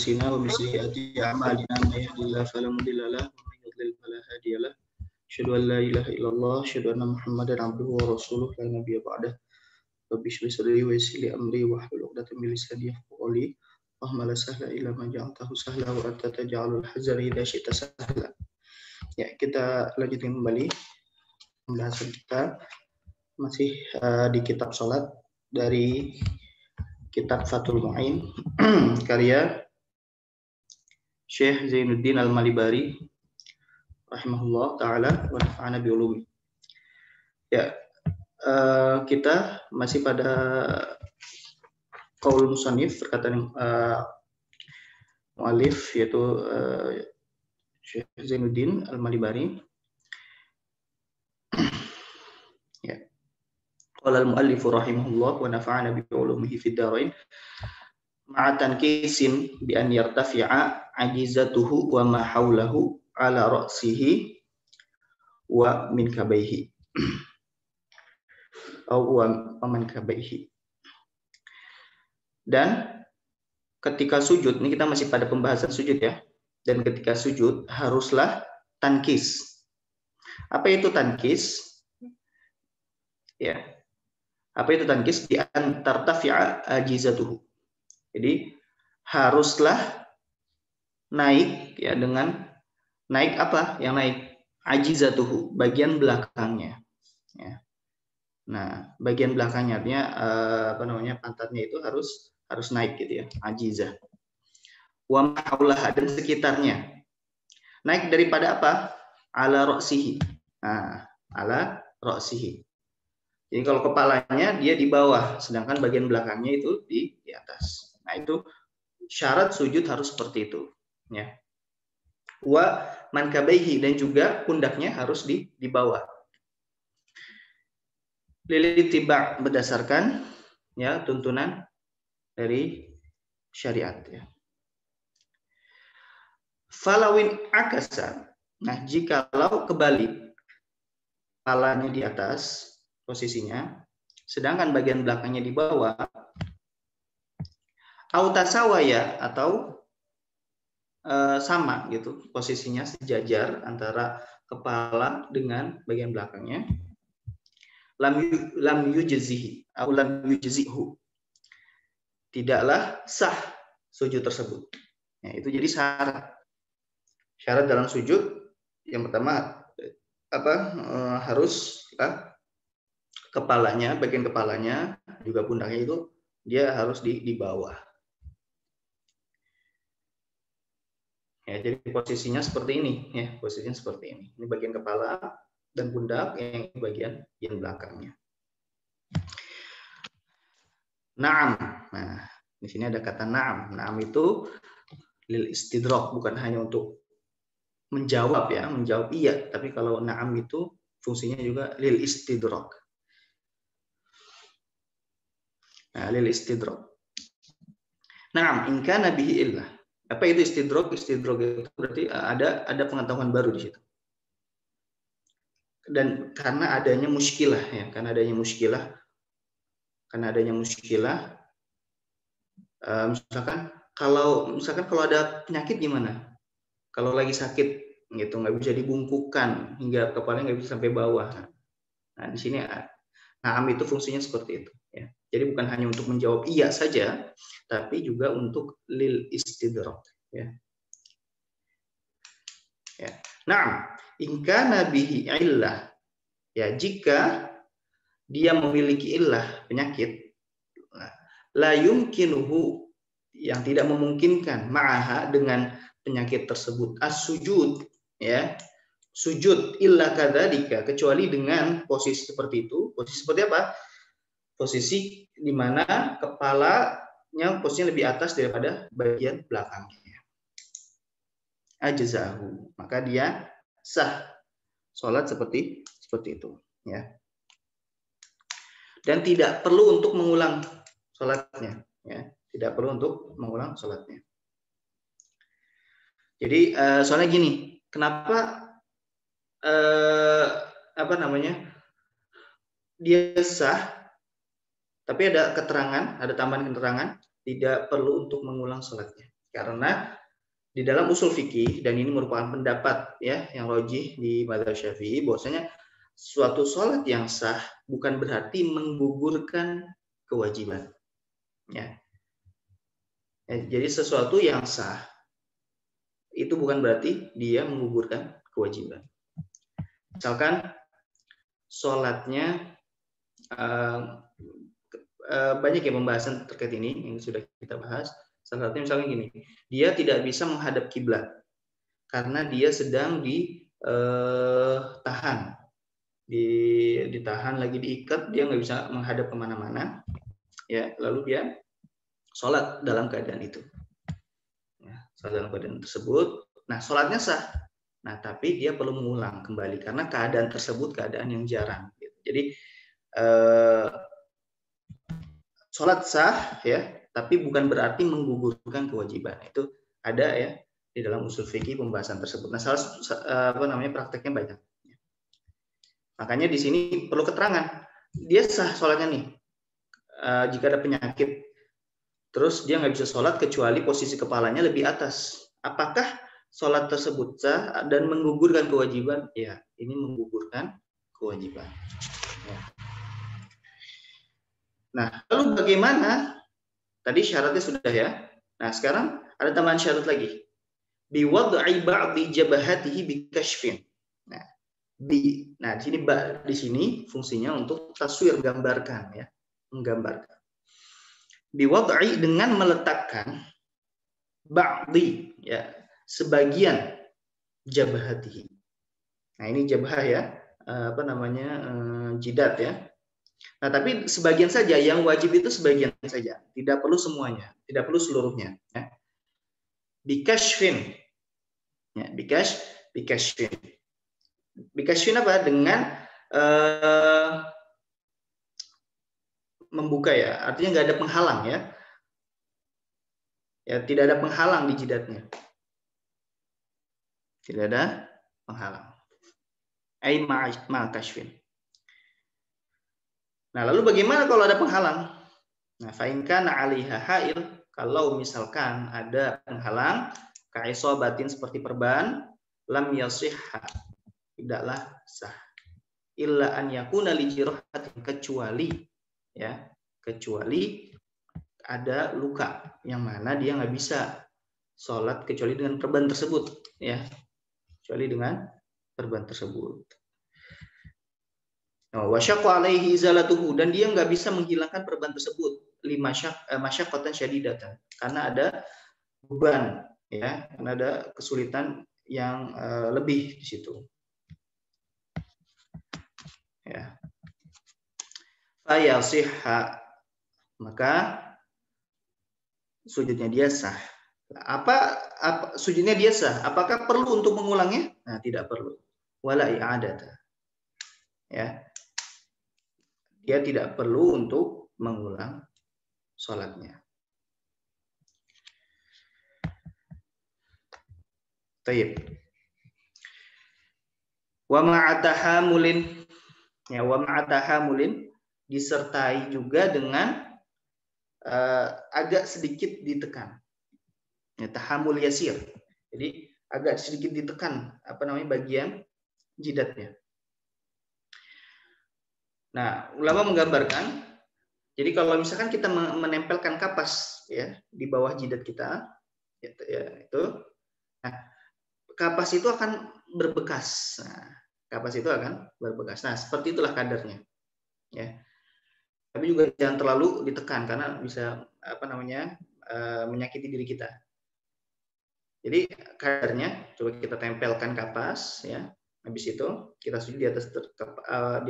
أنفسنا ومن سيئات أعمالنا من يهد الله فلا مضل له ومن يضلل فلا هادي له أشهد أن لا إله إلا الله أشهد أن محمدا عبده ورسوله لا نبي بعده رب اشرح لي صدري ويسر لي أمري واحلل عقدة من لساني يفقهوا قولي اللهم لا سهل إلا ما جعلته سهلا وأنت تجعل الحزن إذا شئت سهلا. Ya, kita lanjutkan kembali pembahasan kita masih di kitab salat dari kitab Fathul Mu'in karya Syekh Zainuddin Al-Malibari rahimahullah taala wa nafa'ana bi ulumi. Ya, kita masih pada qaul musannif, perkataan muallif yaitu Syekh Zainuddin Al-Malibari. Ya. Qala al-muallif rahimahullah wa nafa'ana bi ulumihi fid dharain ma'a tankisin bi an yartafi'a ajizatuhu wa ma haulahu ala ra'sihi wa min kabaihi atau wa man kabaihi. Dan ketika sujud, ini kita masih pada pembahasan sujud ya. Dan ketika sujud haruslah tankis. Apa itu tankis? Ya. Apa itu tankis? Di antar tafi'a ajizatuhu. Jadi haruslah naik ya, dengan naik apa? Yang naik ajizatuhu, bagian belakangnya. Ya. Nah, bagian belakangnya artinya pantatnya itu harus naik gitu ya, ajizah. Wa ma'aulah, dan sekitarnya. Naik daripada apa? Ala ra'sihi. Nah, ala ra'sihi. Jadi kalau kepalanya dia di bawah, sedangkan bagian belakangnya itu di atas. Nah, itu syarat sujud harus seperti itu, ya. Wa mankabaihi, dan juga pundaknya harus di bawah. Lilittiba', berdasarkan ya tuntunan dari syariat ya. Falawin akasa, nah jikalau kebalik, kepalanya di atas posisinya, sedangkan bagian belakangnya di bawah, autasawaya, atau sama gitu posisinya, sejajar antara kepala dengan bagian belakangnya, lam yujzihi atau lam yujzihu, tidaklah sah sujud tersebut. Ya, itu jadi syarat dalam sujud. Yang pertama harus kepalanya, bagian kepalanya juga pundaknya itu dia harus di bawah. Ya, jadi posisinya seperti ini ya, posisinya seperti ini. Ini bagian kepala dan pundak, yang bagian yang belakangnya. Naam. Nah, di sini ada kata naam. Naam itu lil istidrak, bukan hanya untuk menjawab ya, menjawab iya, tapi kalau naam itu fungsinya juga lil istidrak. Nah, lil istidrak. Naam, in kana bihi illah. Apa itu istidrak? Istidrak itu berarti ada pengetahuan baru di situ. Dan karena adanya muskilah ya, karena adanya muskilah, misalkan kalau ada penyakit gimana? Kalau lagi sakit gitu, nggak bisa dibungkukkan hingga kepalanya nggak bisa sampai bawah. Nah, di sini naam itu fungsinya seperti itu ya. Jadi bukan hanya untuk menjawab iya saja, tapi juga untuk lil istidrak ya. Ya. Naam, in kana bihi illah, ya jika dia memiliki illah, penyakit, la yumkinuhu, yang tidak memungkinkan, ma'aha, dengan penyakit tersebut, as-sujud ya, sujud illa kadzalika, kecuali dengan posisi seperti itu. Posisi seperti apa? Posisi di mana kepalanya posisinya lebih atas daripada bagian belakangnya. Ajzahu, maka dia sah salat seperti itu ya. Dan tidak perlu untuk mengulang salatnya ya, tidak perlu untuk mengulang salatnya. Jadi soalnya gini, kenapa dia sah, tapi ada keterangan, ada tambahan keterangan, tidak perlu untuk mengulang salatnya. Karena di dalam usul fikih, dan ini merupakan pendapat ya yang rajih di mazhab Syafi'i, bahwasanya suatu sholat yang sah bukan berarti menggugurkan kewajiban. Ya. Jadi sesuatu yang sah itu bukan berarti dia menggugurkan kewajiban. Misalkan sholatnya banyak ya pembahasan terkait ini yang sudah kita bahas. Salah satunya misalnya gini, dia tidak bisa menghadap kiblat karena dia sedang ditahan, ditahan lagi diikat, dia nggak bisa menghadap kemana-mana, ya. Lalu dia sholat dalam keadaan itu, ya, sholat dalam keadaan tersebut. Nah, sholatnya sah. Nah, tapi dia perlu mengulang kembali karena keadaan tersebut keadaan yang jarang. Jadi sholat sah ya, tapi bukan berarti menggugurkan kewajiban. Itu ada ya di dalam usul fikih pembahasan tersebut. Nah, prakteknya banyak. Makanya di sini perlu keterangan. Dia sah sholatnya nih. Jika ada penyakit, terus dia nggak bisa sholat kecuali posisi kepalanya lebih atas. Apakah sholat tersebut sah dan menggugurkan kewajiban? Ya, ini menggugurkan kewajiban. Ya. Nah, lalu bagaimana? Tadi syaratnya sudah ya. Nah, sekarang ada tambahan syarat lagi. Biwad'i ba'di jabahatihi bikashfin. Nah, di sini fungsinya untuk taswir, gambarkan ya, menggambarkan. Biwad'i dengan meletakkan ba'di ya, sebagian jabahatihi. Nah, ini jabah ya, jidat ya. Nah, tapi sebagian saja, yang wajib itu sebagian saja, tidak perlu semuanya, tidak perlu seluruhnya. Ya. Bikashfin, ya, bikashfin. Bikashfin apa? Dengan membuka ya, artinya nggak ada penghalang ya. Ya, tidak ada penghalang di jidatnya. Tidak ada penghalang. Ai ma'kashfin. Nah, lalu bagaimana kalau ada penghalang? Nah, fa in kana 'alaiha ha'il, kalau misalkan ada penghalang, ka'isobatin seperti perban, lam yasihha, tidaklah sah. Illa an yakuna li jirahatin, kecuali ada luka yang mana dia nggak bisa sholat kecuali dengan perban tersebut, ya. Kecuali dengan perban tersebut. Wasyaqqa alaihi izalatuhu, dan dia nggak bisa menghilangkan perban tersebut masyaqqatan syadidatan, karena ada beban ya, karena ada kesulitan yang lebih di situ. Ya. Fayasihha, maka sujudnya dia sah. Apa sujudnya dia sah? Apakah perlu untuk mengulangnya? Nah, tidak perlu. Wala i'adata. Ya. Dia tidak perlu untuk mengulang sholatnya. Taib. Wa ma'atahamulin, ya, wa ma'atahamulin, disertai juga dengan agak sedikit ditekan. Ya, tahamul yasir. Jadi agak sedikit ditekan bagian jidatnya. Nah, ulama menggambarkan, jadi kalau misalkan kita menempelkan kapas ya di bawah jidat kita, itu, nah, kapas itu akan berbekas. Nah, kapas itu akan berbekas. Nah, seperti itulah kadarnya. Ya. Tapi juga jangan terlalu ditekan karena bisa menyakiti diri kita. Jadi kadarnya coba kita tempelkan kapas ya. Habis itu kita sujud di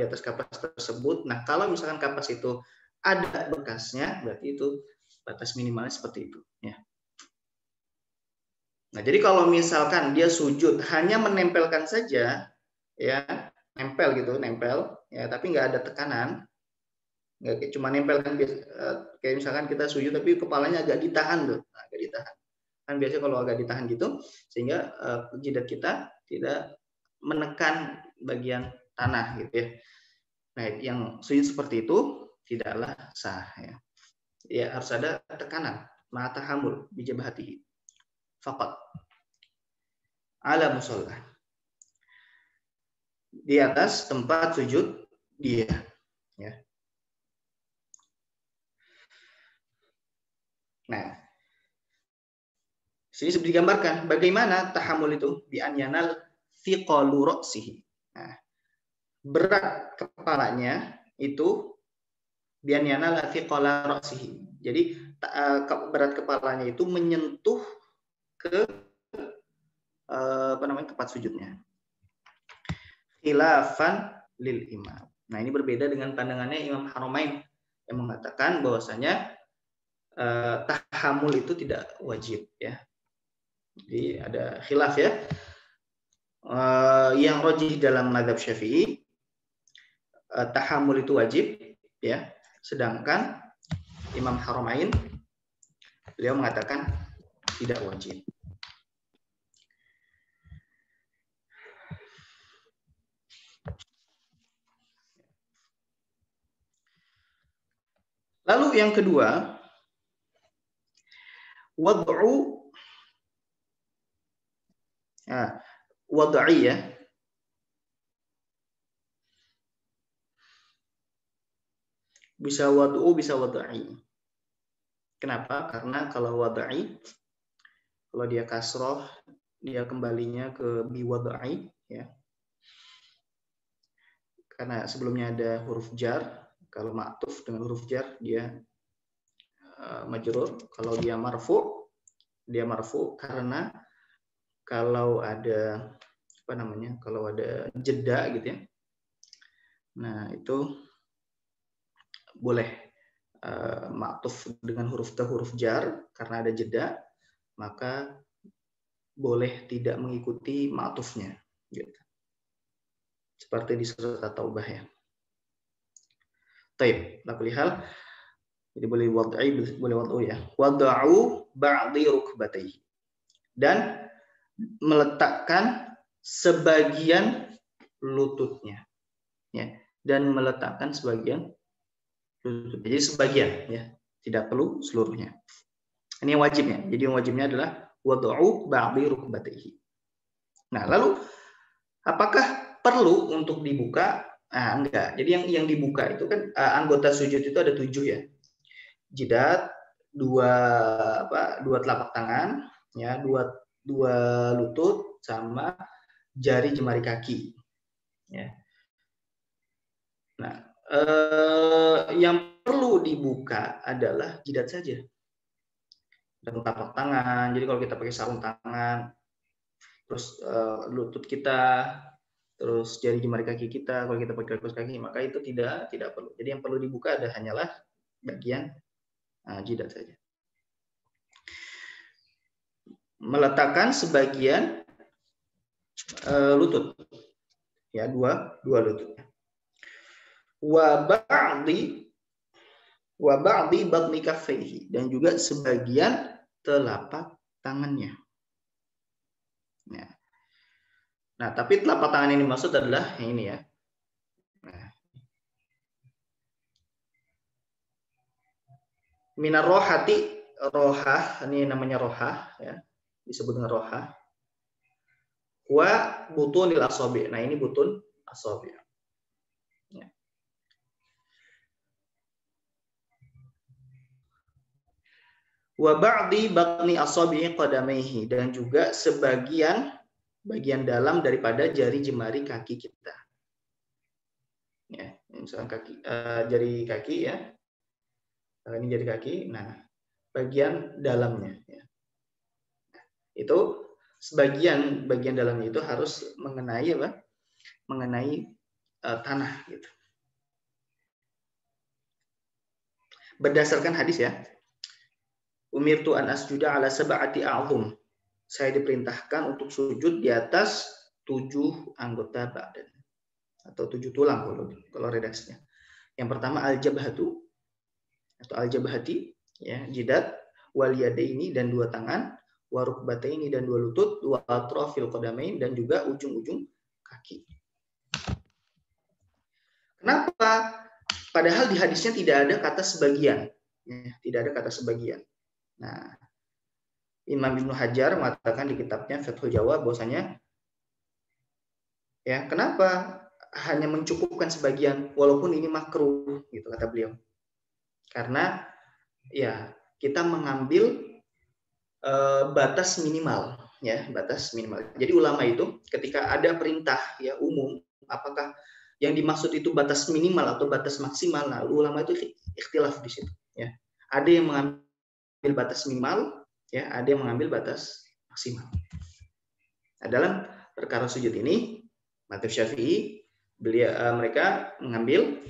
atas kapas tersebut. Nah, kalau misalkan kapas itu ada bekasnya, berarti itu batas minimalnya seperti itu ya. Nah, jadi kalau misalkan dia sujud hanya menempelkan saja ya, nempel ya, tapi nggak ada tekanan, nggak cuma nempel kan, kayak misalkan kita sujud tapi kepalanya agak ditahan tuh, agak ditahan. Kan biasanya kalau agak ditahan gitu sehingga jidat kita tidak menekan bagian tanah gitu ya. Nah, yang sujud seperti itu tidaklah sah ya. Ya harus ada tekanan, ma'atahamul bijabahati. faqat. Ala musallah. Di atas tempat sujud dia. Ya. Nah, sini seperti digambarkan bagaimana tahammul itu bi an yanal thiqalu ra'sihi. Nah, berat kepalanya itu bi an yanal thiqala ra'sihi. Jadi berat kepalanya itu menyentuh ke tempat sujudnya. Khilafan lil imam. Nah, ini berbeda dengan pandangannya Imam Haramain yang mengatakan bahwasanya tahammul itu tidak wajib ya. Jadi ada khilaf ya. Yang rajih dalam mazhab Syafi'i tahammul itu wajib ya. Sedangkan Imam Haramain beliau mengatakan tidak wajib. Lalu yang kedua, wad'u wad'i ya. Bisa wad'u, bisa wad'i. Kenapa? Karena kalau wad'i, kalau dia kasroh, dia kembalinya ke bi wad'i ya. Karena sebelumnya ada huruf jar. Kalau ma'tuf dengan huruf jar dia majrur. Kalau dia marfu karena kalau ada kalau ada jeda gitu ya. Nah, itu boleh ma'tuf dengan huruf jar karena ada jeda, maka boleh tidak mengikuti ma'tufnya gitu. Seperti di surat At-Taubah ya. Taib, lakulihal. Jadi boleh wad'i, boleh wad'u ya. Wad'u ba'di rukbatayhi. Dan meletakkan sebagian lututnya. Ya. Dan meletakkan sebagian lutut. Jadi sebagian ya, tidak perlu seluruhnya. Ini yang wajibnya. Jadi yang wajibnya adalah wad'u ba'di rukbatayhi. Nah, lalu apakah perlu untuk dibuka? Nah, enggak. Jadi yang dibuka itu kan anggota sujud itu ada 7 ya. Jidat, dua telapak tangan, ya, dua lutut sama jari jemari kaki. Ya. Nah, yang perlu dibuka adalah jidat saja. Dan telapak tangan. Jadi kalau kita pakai sarung tangan, terus lutut kita, terus jari jemari kaki kita, kalau kita pakai kaos kaki, maka itu tidak perlu. Jadi yang perlu dibuka hanyalah bagian jidat saja. Meletakkan sebagian lutut, ya, dua lututnya. Wa ba'di batni kaffaihi, dan juga sebagian telapak tangannya. Ya. Nah, tapi telapak tangan ini maksud adalah yang ini ya. Nah. Minar rohati, rohah, ini namanya rohah ya, disebut dengan rohah. Wa butunil asabi. Nah, ini butun asabi. Ya. Wa ba'di batni asabi qadamaihi, dan juga bagian dalam daripada jari jemari kaki kita. Ya, misalkan jari kaki ya. Ini jari kaki. Nah, bagian dalamnya ya. Nah, itu bagian dalamnya itu harus mengenai apa? Mengenai tanah gitu. Berdasarkan hadis ya. Umirtu an asjuda ala sab'ati a'zum. Saya diperintahkan untuk sujud di atas 7 anggota badan atau 7 tulang kalau redaksinya. Yang pertama al-jabhatu atau al-jabhati ya, jidat, wal yadaini dan 2 tangan, wa rukbataini dan 2 lutut, wa atrafil qadamain dan juga ujung-ujung kaki. Kenapa? Padahal di hadisnya tidak ada kata sebagian. Ya, tidak ada kata sebagian. Nah, Imam Ibnu Hajar mengatakan di kitabnya Fathul Jawad bahwasanya ya kenapa hanya mencukupkan sebagian walaupun ini makruh gitu kata beliau. Karena ya kita mengambil batas minimal ya, batas minimal. Jadi ulama itu ketika ada perintah ya umum, apakah yang dimaksud itu batas minimal atau batas maksimal? Nah, ulama itu ikhtilaf di situ ya. Ada yang mengambil batas minimal ya, ada yang mengambil batas maksimal. Nah, dalam perkara sujud ini mazhab Syafi'i mereka mengambil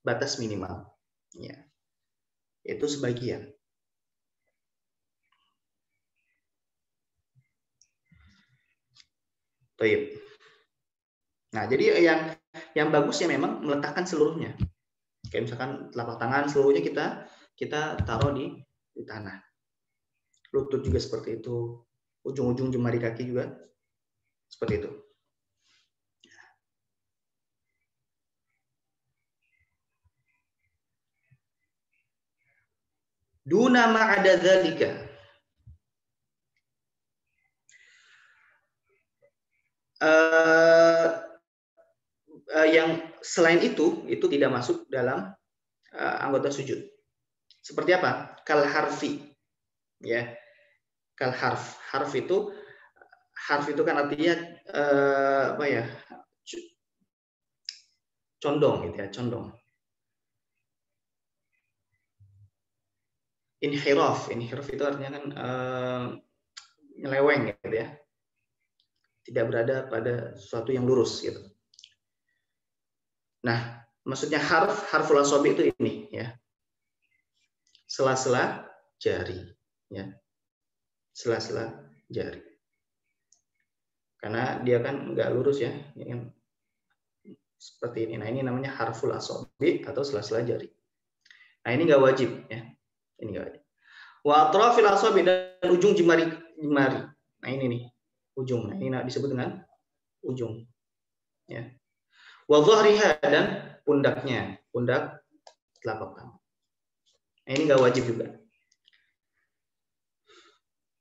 batas minimal ya. Itu sebagian. Baik. Nah, jadi yang bagus ya memang meletakkan seluruhnya. Kayak misalkan telapak tangan seluruhnya kita taruh di tanah. Lutut juga seperti itu. Ujung-ujung jemari kaki juga seperti itu. Duna ma'ada dzalika. Yang selain itu tidak masuk dalam anggota sujud. Seperti apa? Kal harfi. Ya. Kal harf. Harf itu kan artinya apa ya? Condong gitu ya, condong. Inhiraf itu artinya kan nyeleweng gitu ya. Tidak berada pada sesuatu yang lurus gitu. Nah, maksudnya harful asabi itu ini ya. Sela-sela jari ya. Sela-sela jari. Karena dia kan enggak lurus ya, yang seperti ini. Nah, ini namanya harful asabi atau sela-sela jari. Nah, ini enggak wajib ya. Ini enggak wajib. Wa atrafil asabi dan ujung jemari. Nah, ini nih, ujung. Nah, ini disebut dengan ujung. Ya. Wa dhahriha dan pundaknya, pundak telapak tangan. Nah, ini enggak wajib juga.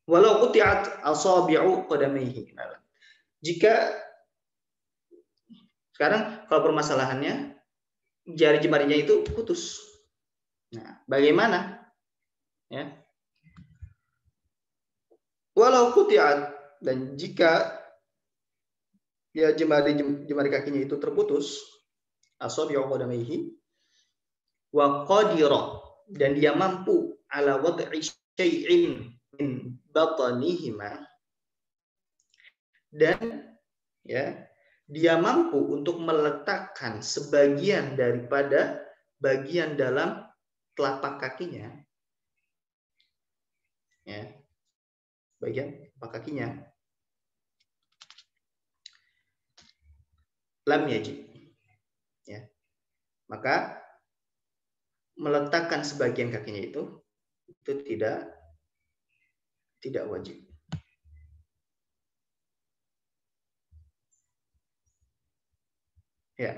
Walau quti'at asabi'u qadamaihi. Jika sekarang kalau permasalahannya jari jemarinya itu putus. Nah, bagaimana? Ya. Walau quti'at, dan jika ya jemari kakinya itu terputus, asabi'u qadamaihi wa qadira, dan dia mampu ala wad'i syai'in min batanihima, dan ya dia mampu untuk meletakkan sebagian daripada bagian dalam telapak kakinya, ya bagian telapak kakinya, lam yajib, ya maka meletakkan sebagian kakinya itu tidak wajib. Ya.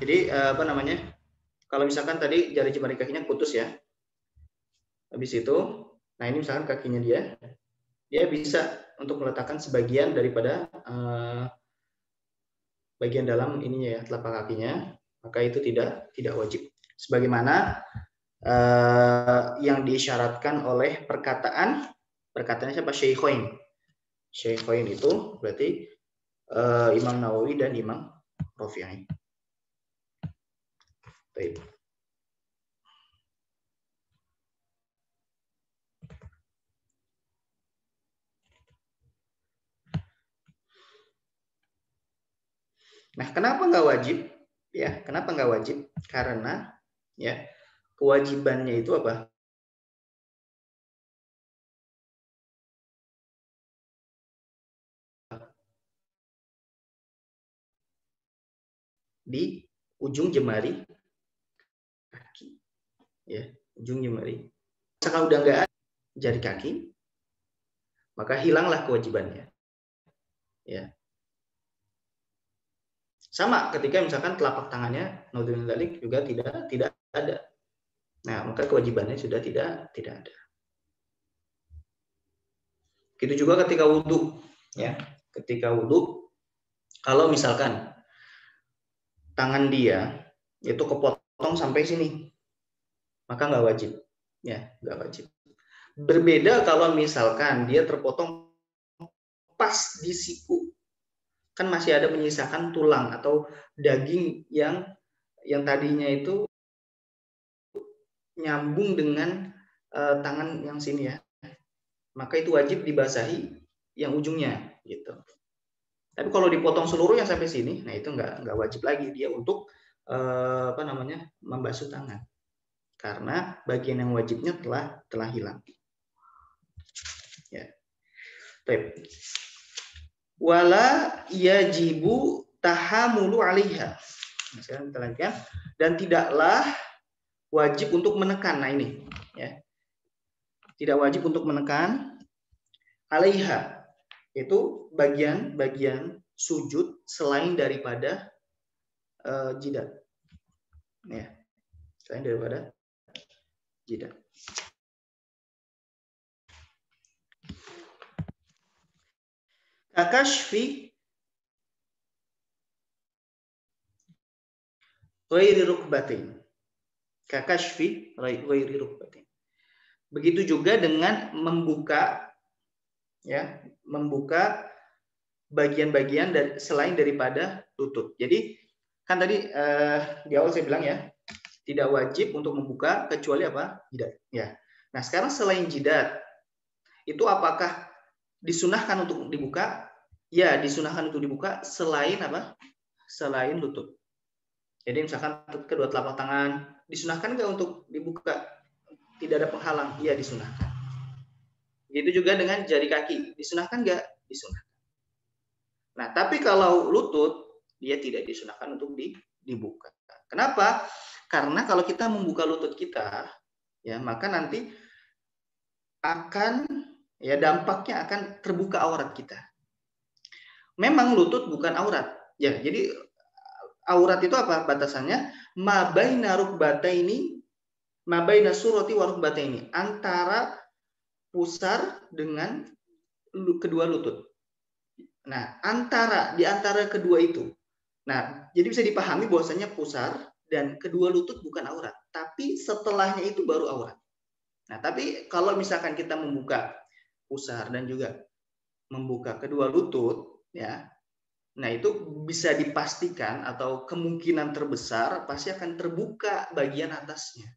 Jadi apa namanya? Kalau misalkan tadi jari jemari kakinya putus ya. Habis itu, nah ini misalkan kakinya dia bisa untuk meletakkan sebagian daripada bagian dalam ininya ya, telapak kakinya, maka itu tidak wajib. Sebagaimana yang disyaratkan oleh perkataannya siapa? Syaikhain. Syaikhain itu berarti Imam Nawawi dan Imam Rafi'i. Baik. Nah, kenapa nggak wajib? Ya, kenapa nggak wajib? Karena ya kewajibannya itu apa? Di ujung jemari kaki, ya ujung jemari. Misalkan udah nggak ada jari kaki, maka hilanglah kewajibannya. Ya. Sama ketika misalkan telapak tangannya naudzubillah dzalik juga tidak ada. Nah, maka kewajibannya sudah tidak ada. Begitu juga ketika wudhu, ya. Ketika wudhu, kalau misalkan tangan dia itu kepotong sampai sini, maka nggak wajib, ya, nggak wajib. Berbeda kalau misalkan dia terpotong pas di siku, kan masih ada menyisakan tulang atau daging yang tadinya itu nyambung dengan tangan yang sini, ya, maka itu wajib dibasahi yang ujungnya, gitu. Tapi kalau dipotong seluruh yang sampai sini, nah itu nggak wajib lagi dia untuk membasuh tangan, karena bagian yang wajibnya telah hilang. Ya. Baik. Wala yajibu tahamulu 'alaiha. Nah, sekarang kita lanjutkan. Dan tidaklah wajib untuk menekan. Nah ini, ya. Tidak wajib untuk menekan 'alaiha. Itu bagian sujud selain daripada jidat. Ya. Selain daripada jidat. Kakashfi ghairi rukbatin. Kakashfi ghairi rukbatin. Begitu juga dengan membuka, ya, membuka bagian-bagian selain daripada lutut. Jadi kan tadi di awal saya bilang, ya, tidak wajib untuk membuka kecuali apa? Jidat. Ya. Nah sekarang selain jidat itu apakah disunahkan untuk dibuka? Ya, disunahkan untuk dibuka selain apa? Selain lutut. Jadi misalkan kedua telapak tangan, disunahkan nggak untuk dibuka? Tidak ada penghalang? Iya, disunahkan. Begitu juga dengan jari kaki, disunahkan nggak? Disunahkan. Nah, tapi kalau lutut, dia tidak disunahkan untuk dibuka. Kenapa? Karena kalau kita membuka lutut kita, ya, maka nanti akan, ya, dampaknya akan terbuka aurat kita. Memang lutut bukan aurat, ya. Jadi aurat itu apa batasannya? Mabaina rukbataini, mabaina surati wa rukbataini, antara pusar dengan kedua lutut. Nah, di antara kedua itu. Nah, jadi bisa dipahami bahwasanya pusar dan kedua lutut bukan aurat, tapi setelahnya itu baru aurat. Nah, tapi kalau misalkan kita membuka pusar dan juga membuka kedua lutut, ya, nah itu bisa dipastikan atau kemungkinan terbesar pasti akan terbuka bagian atasnya.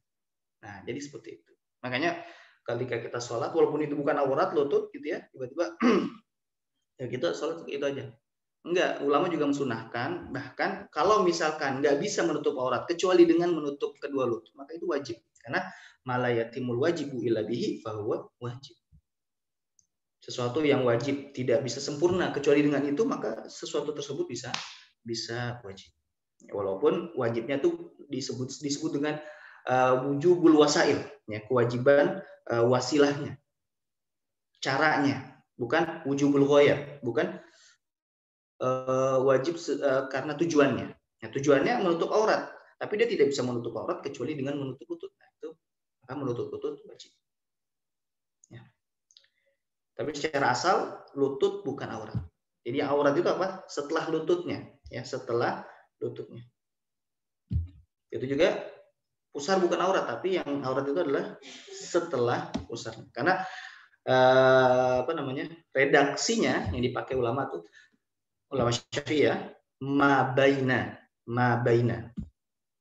Nah, jadi seperti itu. Makanya ketika kita sholat, walaupun itu bukan aurat lutut, gitu ya, tiba-tiba ya kita sholat itu aja. Enggak, ulama juga mensunahkan, bahkan kalau misalkan nggak bisa menutup aurat kecuali dengan menutup kedua lutut, maka itu wajib. Karena malayatimul wajibu illa bihi fahuwa wajib. Sesuatu yang wajib tidak bisa sempurna kecuali dengan itu, maka sesuatu tersebut bisa wajib. Walaupun wajibnya tuh disebut dengan wujubul wasail, ya, kewajiban wasilahnya, caranya, bukan wujubul ghaya, bukan wajib karena tujuannya. Ya, tujuannya menutup aurat, tapi dia tidak bisa menutup aurat kecuali dengan menutup lutut. Nah, itu akan menutup lutut wajib. Ya. Tapi secara asal lutut bukan aurat. Jadi aurat itu apa? Setelah lututnya, ya, setelah lututnya. Itu juga pusar bukan aurat, tapi yang aurat itu adalah setelah pusar. Karena redaksinya yang dipakai ulama tuh, ulama Syafi'i, ya, mabaina.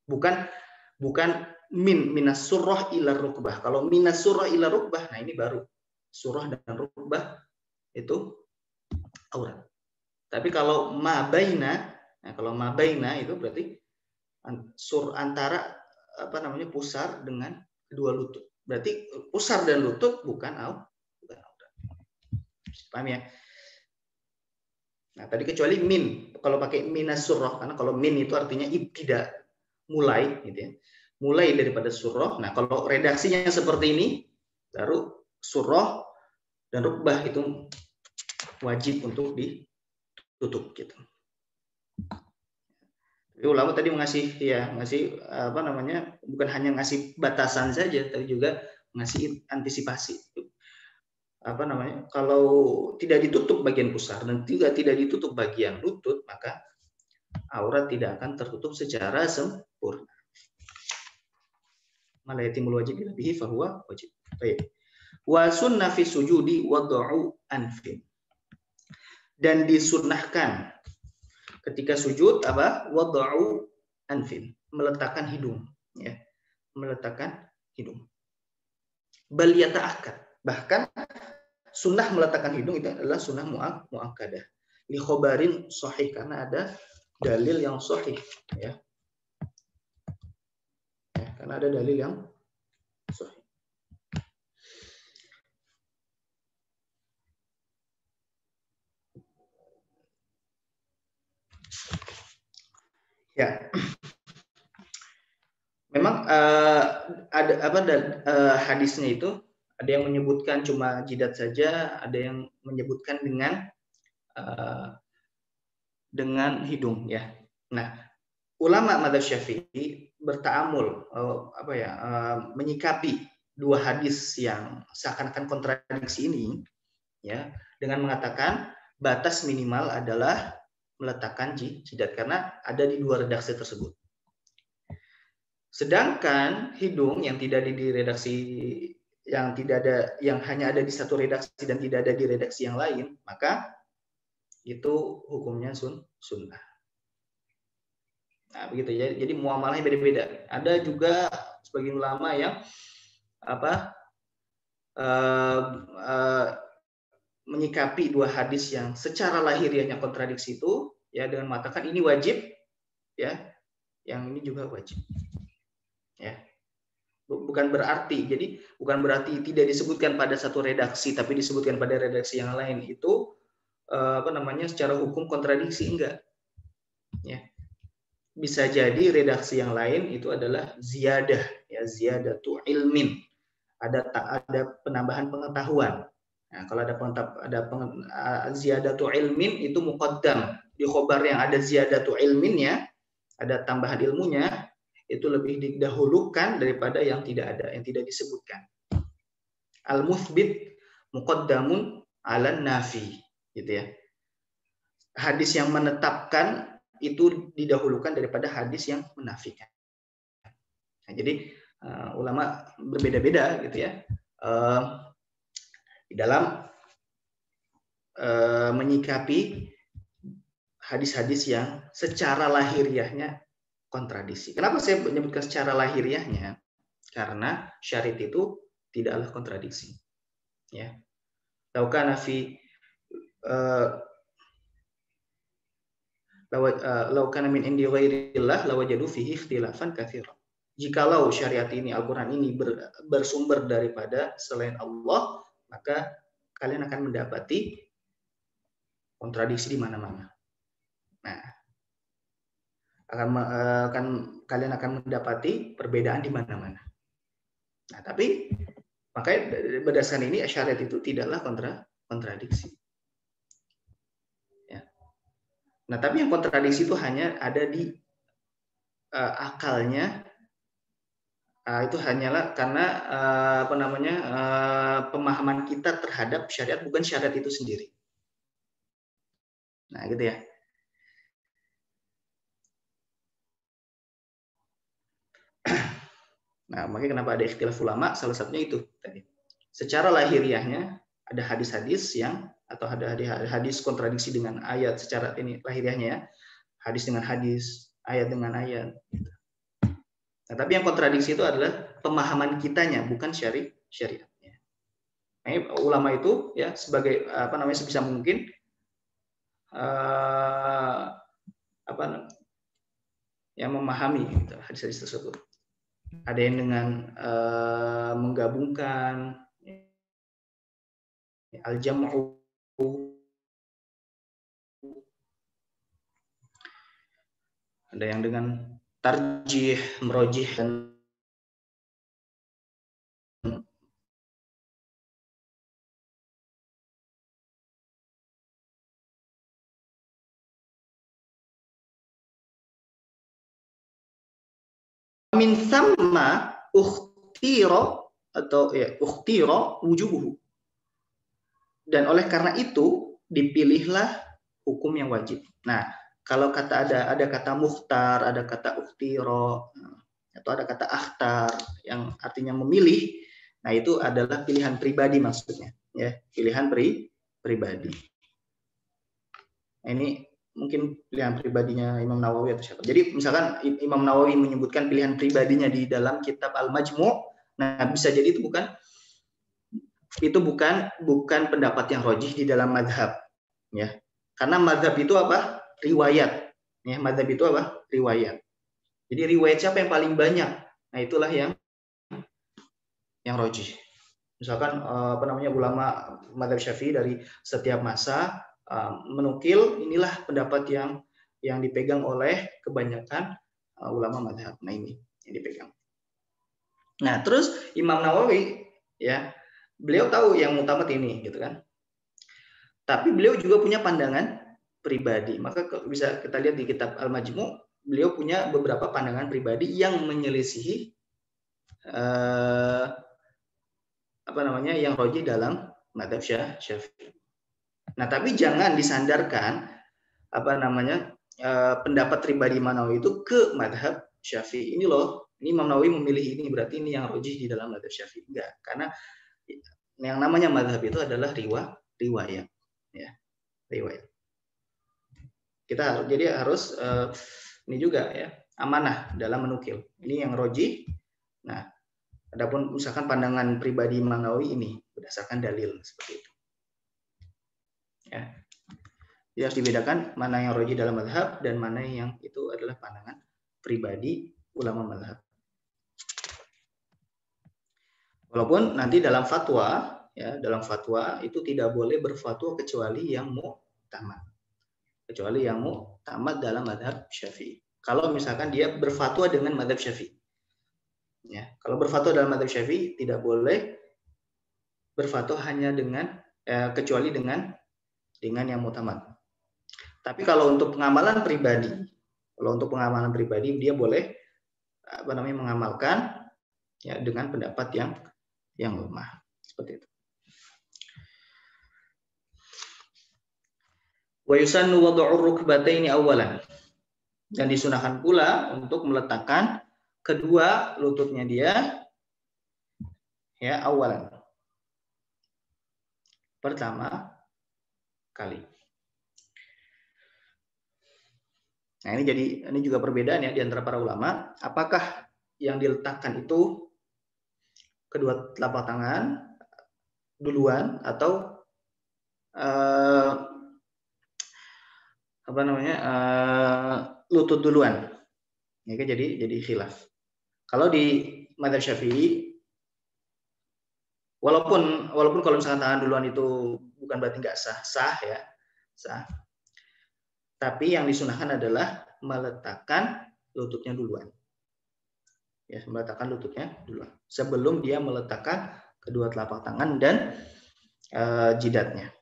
Bukan minas surrah ila rukbah. Kalau minas surrah ila rukbah, nah ini baru surah dan rukbah itu aurat. Tapi kalau mabaina, nah kalau mabaina itu berarti antara pusar dengan kedua lutut. Berarti pusar dan lutut bukan aurat. Paham, ya? Nah, tadi kecuali min, kalau pakai minas surrah, karena kalau min itu artinya ibtida, mulai, gitu ya. Mulai daripada surrah. Nah, kalau redaksinya seperti ini, baru surrah dan rukbah itu wajib untuk ditutup gitu. Ulama tadi ngasih apa namanya, bukan hanya ngasih batasan saja, tapi juga ngasih antisipasi. Apa namanya, kalau tidak ditutup bagian pusar dan juga tidak ditutup bagian lutut, maka aurat tidak akan tertutup secara sempurna. Malayatimul wajib bihi fahuwa wajib. Baik. Wa sunnah fi sujudi wad'u anfin. Dan disunnahkan ketika sujud apa? Wad'u anfin, meletakkan hidung, ya. Meletakkan hidung. Bal yata'akkad. Bahkan sunnah meletakkan hidung itu adalah sunnah muakkadah. Li khobarin sahih, karena ada dalil yang sahih, ya. Karena ada dalil yang sahih. Ya, memang ada apa hadisnya itu ada yang menyebutkan cuma jidat saja, ada yang menyebutkan dengan hidung, ya. Nah, ulama madzhab Syafi'i berta'amul menyikapi dua hadis yang seakan-akan kontradiksi ini, ya, dengan mengatakan batas minimal adalah meletakkan jidat karena ada di dua redaksi tersebut. Sedangkan hidung yang tidak ada di redaksi, yang hanya ada di satu redaksi dan tidak ada di redaksi yang lain, maka itu hukumnya sunnah. Nah, begitu ya. Jadi muamalahnya beda-beda. Ada juga sebagian ulama yang menyikapi dua hadis yang secara lahiriahnya kontradiksi itu, ya, dengan mengatakan ini wajib, ya, yang ini juga wajib, ya. Bukan berarti tidak disebutkan pada satu redaksi tapi disebutkan pada redaksi yang lain itu secara hukum kontradiksi, enggak, ya. Bisa jadi redaksi yang lain itu adalah ziyadah, ya, ziyadatu ilmin, ada penambahan pengetahuan. Nah, kalau ada ziyadatu ilmin itu muqaddam. Di khobar yang ada ziyadatu ilminnya, ada tambahan ilmunya, itu lebih didahulukan daripada yang tidak ada, yang tidak disebutkan. Al-muthbit muqaddamun 'alan nafi, gitu ya. Hadis yang menetapkan itu didahulukan daripada hadis yang menafikan. Nah, jadi ulama berbeda-beda, gitu ya, di dalam menyikapi hadis-hadis yang secara lahiriahnya kontradiksi. Kenapa saya menyebutkan secara lahiriahnya? Karena syariat itu tidaklah kontradiksi, ya. Laukana fi laukana min indi ghairillah lawajadu fihi ikhtilafan katsiran. Jikalau syariat ini, Al-Qur'an ini bersumber daripada selain Allah, maka kalian akan mendapati kontradiksi di mana-mana. Nah, kalian akan mendapati perbedaan di mana-mana. Nah, tapi makanya berdasarkan ini syariat itu tidaklah kontradiksi. Ya. Nah, tapi yang kontradiksi itu hanya ada di akalnya. Itu hanyalah karena pemahaman kita terhadap syariat, bukan syariat itu sendiri. Nah, gitu ya. Nah, makanya kenapa ada ikhtilaf ulama, salah satunya itu tadi. Secara lahiriahnya ada hadis-hadis yang, atau ada hadis kontradiksi dengan ayat secara ini lahiriahnya, ya. Hadis dengan hadis, ayat dengan ayat. Nah, tapi yang kontradiksi itu adalah pemahaman kitanya, bukan syariatnya. Nah, ulama itu, ya, sebagai sebisa mungkin yang memahami gitu, hadis-hadis tersebut. Ada yang dengan menggabungkan al-jam'u, ada yang dengan tarjih, merojih, dan min thamma ukhtira atau ya ukhtira wujubuhu. Dan oleh karena itu dipilihlah hukum yang wajib. Nah, kalau kata ada kata mukhtar, ada kata ukhtira, atau ada kata akhtar yang artinya memilih, nah itu adalah pilihan pribadi maksudnya, ya, pilihan pribadi. Nah, ini mungkin pilihan pribadinya Imam Nawawi atau siapa. Jadi misalkan Imam Nawawi menyebutkan pilihan pribadinya di dalam kitab Al-Majmu', nah bisa jadi itu bukan pendapat yang rajih di dalam mazhab, ya. Karena mazhab itu apa? Riwayat. Ya, mazhab itu apa? Riwayat. Jadi riwayat siapa yang paling banyak? Nah, itulah yang rajih. Misalkan ulama mazhab Syafi'i dari setiap masa menukil inilah pendapat yang dipegang oleh kebanyakan ulama mazhab. Nah, ini yang dipegang. Nah, terus Imam Nawawi, ya, beliau tahu yang mutamat ini, gitu kan. Tapi beliau juga punya pandangan pribadi. Maka bisa kita lihat di kitab Al-Majmu', beliau punya beberapa pandangan pribadi yang menyelisihi yang rajih dalam mazhab Syafi'i. Nah, tapi jangan disandarkan pendapat pribadi Imam Nawawi itu ke mazhab Syafi'i. Ini loh, ini Imam Nawawi memilih ini, berarti ini yang rajih di dalam mazhab Syafi'i. Enggak, karena yang namanya mazhab itu adalah riwayat, ya, riwayat. Kita harus ini juga, ya, amanah dalam menukil. Ini yang rajih. Nah, adapun misalkan pandangan pribadi Imam Nawawi ini berdasarkan dalil seperti itu. Ya. Jadi harus dibedakan mana yang rajih dalam mazhab dan mana yang itu adalah pandangan pribadi ulama mazhab. Walaupun nanti dalam fatwa, ya, dalam fatwa itu tidak boleh berfatwa kecuali yang mu'tamad. Kecuali yang mu'tamad dalam mazhab Syafi'i. Kalau misalkan dia berfatwa dengan mazhab Syafi'i. Ya, kalau berfatwa dalam mazhab Syafi'i tidak boleh berfatwa hanya dengan kecuali dengan yang mu'tamad. Tapi kalau untuk pengamalan pribadi, dia boleh mengamalkan, ya, dengan pendapat yang lemah, seperti itu. Wa yusannu wad'ur rukbataini awalan. Dan disunahkan pula untuk meletakkan kedua lututnya dia, ya, awalan. Pertama kali. Nah, ini juga perbedaan, ya, di antara para ulama. Apakah yang diletakkan itu kedua telapak tangan duluan atau lutut duluan? Ya, jadi khilaf. Kalau di mazhab Syafi'i, walaupun kalau misalkan tangan duluan itu bukan berarti nggak sah, ya, sah. Tapi yang disunahkan adalah meletakkan lututnya duluan. Ya, meletakkan lututnya duluan sebelum dia meletakkan kedua telapak tangan dan jidatnya.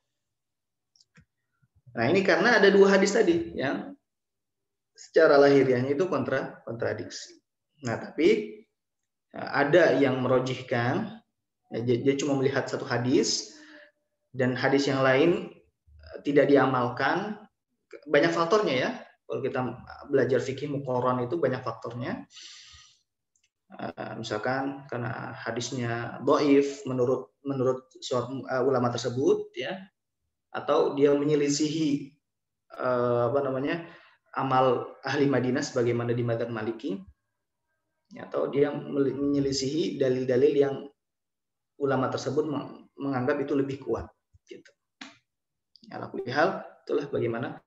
Nah, ini karena ada dua hadis tadi yang secara lahiriahnya itu kontradiksi. Nah, tapi ada yang merojihkan, ya, dia cuma melihat satu hadis dan hadis yang lain tidak diamalkan. Banyak faktornya, ya. Kalau kita belajar fikih muqarran itu banyak faktornya. Misalkan karena hadisnya dhaif menurut ulama tersebut, ya, atau dia menyelisihi amal ahli Madinah sebagaimana di mazhab Maliki, ya, atau dia menyelisihi dalil-dalil yang ulama tersebut menganggap itu lebih kuat, gitu. Ya, hal itulah bagaimana.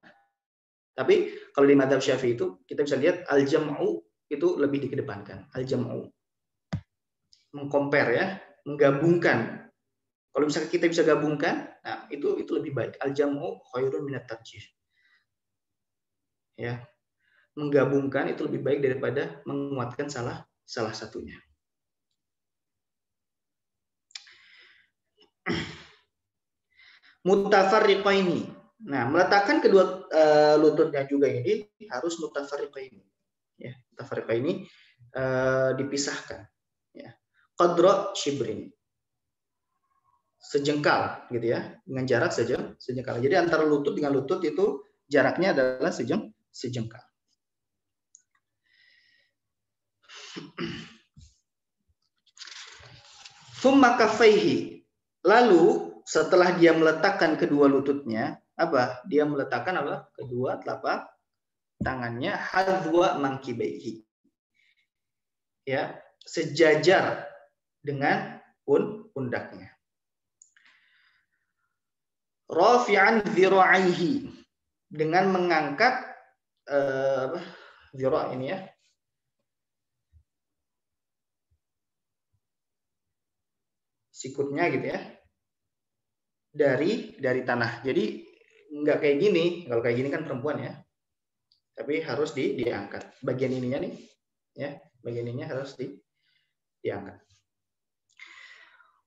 Tapi kalau di mazhab Syafi'i itu kita bisa lihat al-jam'u itu lebih dikedepankan. Al-jam'u mengcompare, ya, menggabungkan. Kalau misalnya kita bisa gabungkan, nah itu lebih baik. Al-jam'u khairun minat tarjih. Ya, menggabungkan itu lebih baik daripada menguatkan salah satunya. Mutafarriqaini. Nah, meletakkan kedua lututnya juga ini harus mutafarriqaini. Ya, mutafarriqaini dipisahkan. Ya. Qadra shibrin. Sejengkal gitu ya, dengan jarak sejengkal. Jadi antara lutut dengan lutut itu jaraknya adalah sejengkal. Thumma kaffaihi. Lalu setelah dia meletakkan kedua lututnya, apa? Dia meletakkan apa? Kedua telapak tangannya hadwa mankibaihi. Ya, sejajar dengan pundaknya. Rafi'an dhira'aihi, dengan mengangkat dhira' ini ya. Sikutnya gitu ya. Dari tanah. Jadi nggak kayak gini. Kalau kayak gini kan perempuan ya. Tapi harus diangkat. Bagian ininya nih, ya, bagian ininya harus diangkat.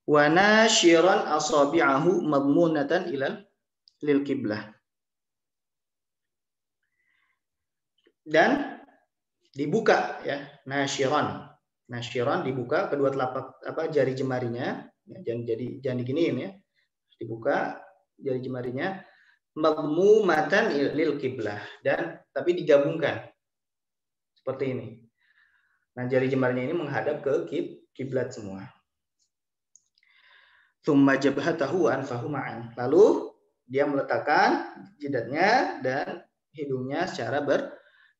Wa nashiran asabi'ahu madmunatan lil qiblah. Dan dibuka ya, nashiran. Nashiran dibuka kedua telapak jari jemarinya, ya, jangan diginiin ya. Dibuka jari jemarinya madmumatan lil qiblah, dan tapi digabungkan seperti ini. Nah, jari jemarinya ini menghadap ke kiblat semua. Tsumma jabhatahu wa anfahu ma'an. Lalu dia meletakkan jidatnya dan hidungnya secara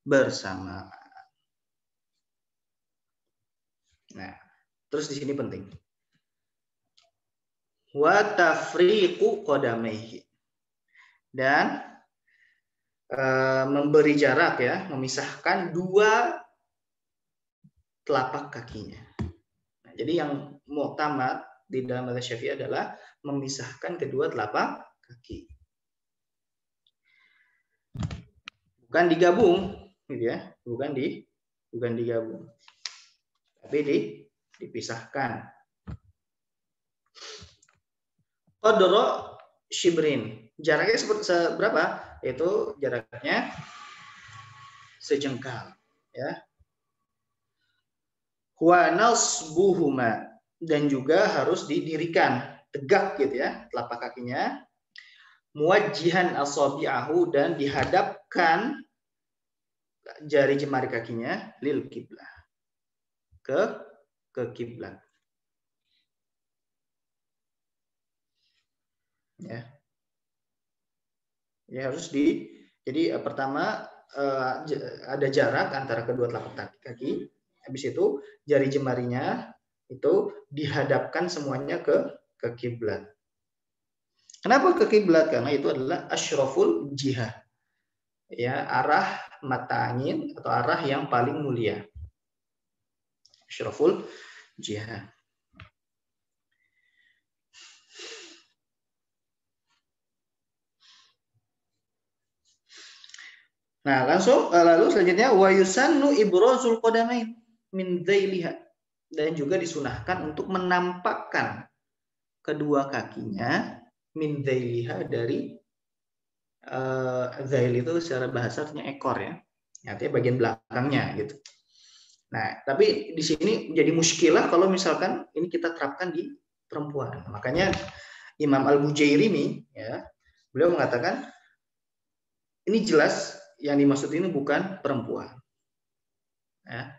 bersamaan. Nah, terus di sini penting. Wa tafriqu qadamaihi. Dan memberi jarak ya, memisahkan dua telapak kakinya. Nah, jadi yang mu'tamad di dalam mazhab Syafi'i adalah memisahkan kedua telapak kaki. Bukan digabung, gitu ya. Bukan digabung. Tapi dipisahkan. Qadra shibrin. Jaraknya seberapa? Itu jaraknya sejengkal, ya. Wa nasbuhuma, dan juga harus didirikan tegak gitu ya telapak kakinya, muwajjihan asabi'ahu, dan dihadapkan jari jemari kakinya lil kiblah, ke kiblat. Ya. Ya harus jadi pertama ada jarak antara kedua telapak kaki. Habis itu jari jemarinya itu dihadapkan semuanya ke kiblat. Kenapa ke kiblat? Karena itu adalah asyraful jihah. Ya, arah mata angin atau arah yang paling mulia. Asyraful jihah. Nah, lalu selanjutnya wa yusannu ibrazul qadamain min dhailiha, dan juga disunahkan untuk menampakkan kedua kakinya min dhailiha, dari dhail itu secara bahasa artinya ekor ya. Artinya bagian belakangnya gitu. Nah, tapi di sini jadi muskilah kalau misalkan ini kita terapkan di perempuan. Makanya Imam Al-Bujairimi ya, beliau mengatakan ini jelas yang dimaksud ini bukan perempuan. Ya.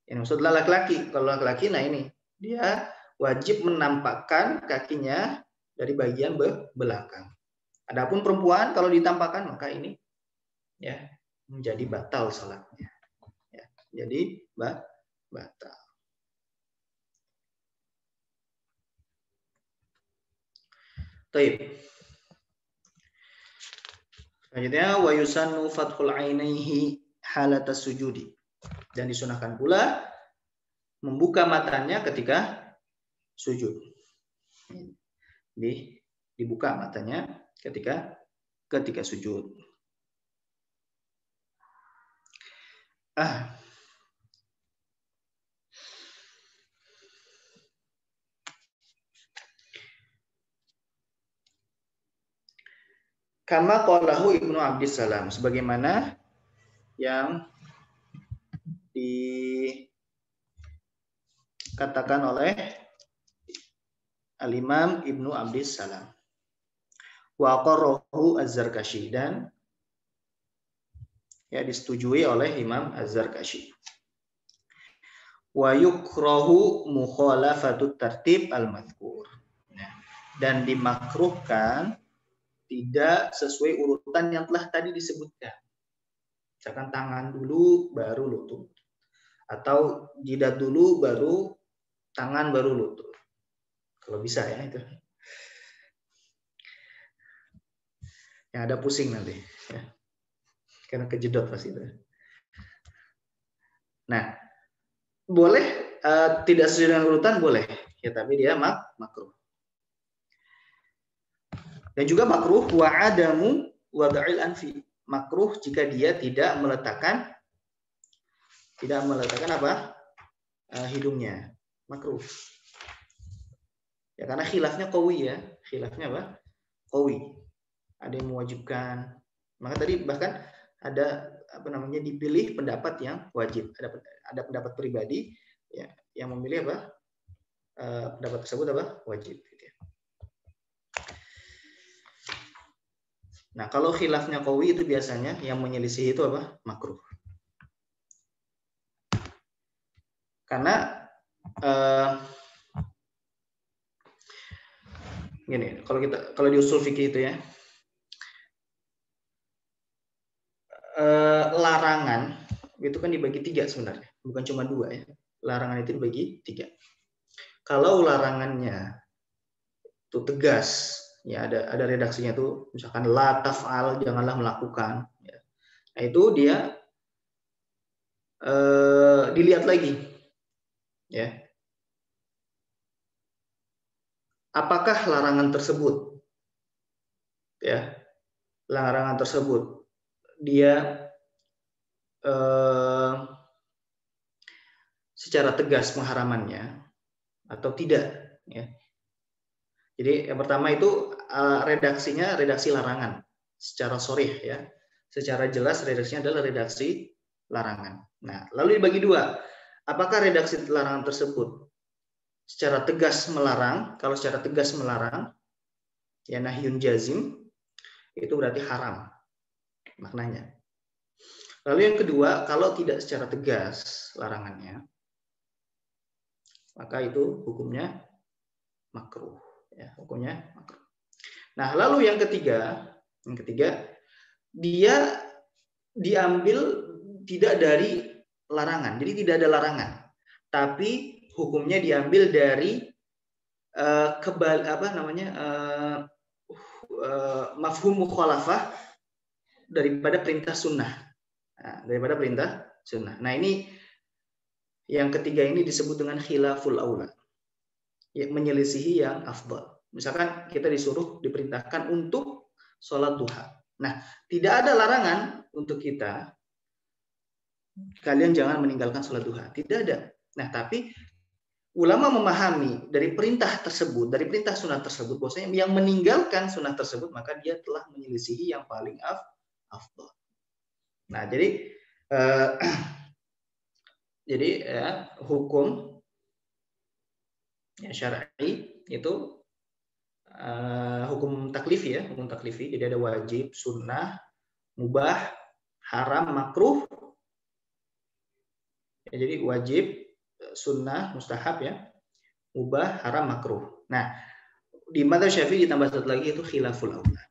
Yang maksud adalah laki-laki. Kalau laki-laki, nah ini dia wajib menampakkan kakinya dari bagian belakang. Adapun perempuan kalau ditampakkan maka ini ya menjadi batal salatnya. Ya, jadi batal. Taib. Selanjutnya wa yusannu fathul ainaihi halatas sujudi, dan disunahkan pula membuka matanya ketika sujud. Dibuka matanya ketika sujud. Kama qalahu Ibnu Abdissalam, sebagaimana yang dikatakan oleh Al-Imam Ibnu Abdis Salam. Wa qarrahu Az-Zarkashi, dan ya disetujui oleh Imam Az-Zarkashi. Wa yukrahu mukhalafatut tartib al-madhkur. Nah, dan dimakruhkan tidak sesuai urutan yang telah tadi disebutkan. Misalkan tangan dulu baru lutut, atau jidat dulu baru tangan baru lutut. Kalau bisa ya itu. Yang ada pusing nanti ya. Karena kejedot pasti itu. Nah, boleh tidak sesuai dengan urutan boleh ya, tapi dia makruh. Dan juga makruh wa adamu wada'il anfi. Makruh jika dia tidak meletakkan apa? Hidungnya. Makruh. Ya karena khilafnya qawi ya. Khilafnya apa? Qawi. Ada yang mewajibkan. Maka tadi bahkan ada apa namanya dipilih pendapat yang wajib. Ada pendapat pribadi ya yang memilih apa? Pendapat tersebut apa? Wajib gitu ya. Nah, kalau khilafnya qawi itu biasanya yang menyelisih itu apa? Makruh. Karena gini, kalau di usul fikih itu ya, larangan itu kan dibagi 3 sebenarnya, bukan cuma 2 ya. Larangan itu dibagi 3. Kalau larangannya itu tegas, ya ada redaksinya tuh, misalkan la taf'al, janganlah melakukan. Ya. Nah itu dia dilihat lagi, ya. Apakah larangan tersebut, ya, larangan tersebut dia secara tegas pengharamannya atau tidak, ya. Jadi yang pertama itu redaksinya redaksi larangan secara sharih ya. Secara jelas redaksinya adalah redaksi larangan. Nah, lalu dibagi 2. Apakah redaksi larangan tersebut secara tegas melarang? Kalau secara tegas melarang, ya nahyun jazim, itu berarti haram maknanya. Lalu yang kedua, kalau tidak secara tegas larangannya, maka itu hukumnya makruh. Ya, hukumnya makruh. Nah, lalu yang ketiga, dia diambil tidak dari larangan. Jadi tidak ada larangan, tapi hukumnya diambil dari mafhum mukhalafah daripada perintah sunnah. Nah, ini yang ketiga ini disebut dengan khilaful aula. Ya, menyelisihi yang afdal. Misalkan kita diperintahkan untuk sholat duha. Nah, tidak ada larangan untuk kita, kalian jangan meninggalkan sholat duha. Tidak ada. Nah, tapi ulama memahami dari perintah tersebut, dari perintah sunnah tersebut, bahwasanya yang meninggalkan sunnah tersebut, maka dia telah menyelisihi yang paling afdal. Nah, jadi hukum ya, syar'i itu hukum taklifi ya, hukum taklifi. Jadi ada wajib, sunnah, mubah, haram, makruh. Ya, jadi wajib, sunnah, mustahab ya, mubah, haram, makruh. Nah, di madzhab Syafi'i ditambah satu lagi itu khilaful aula.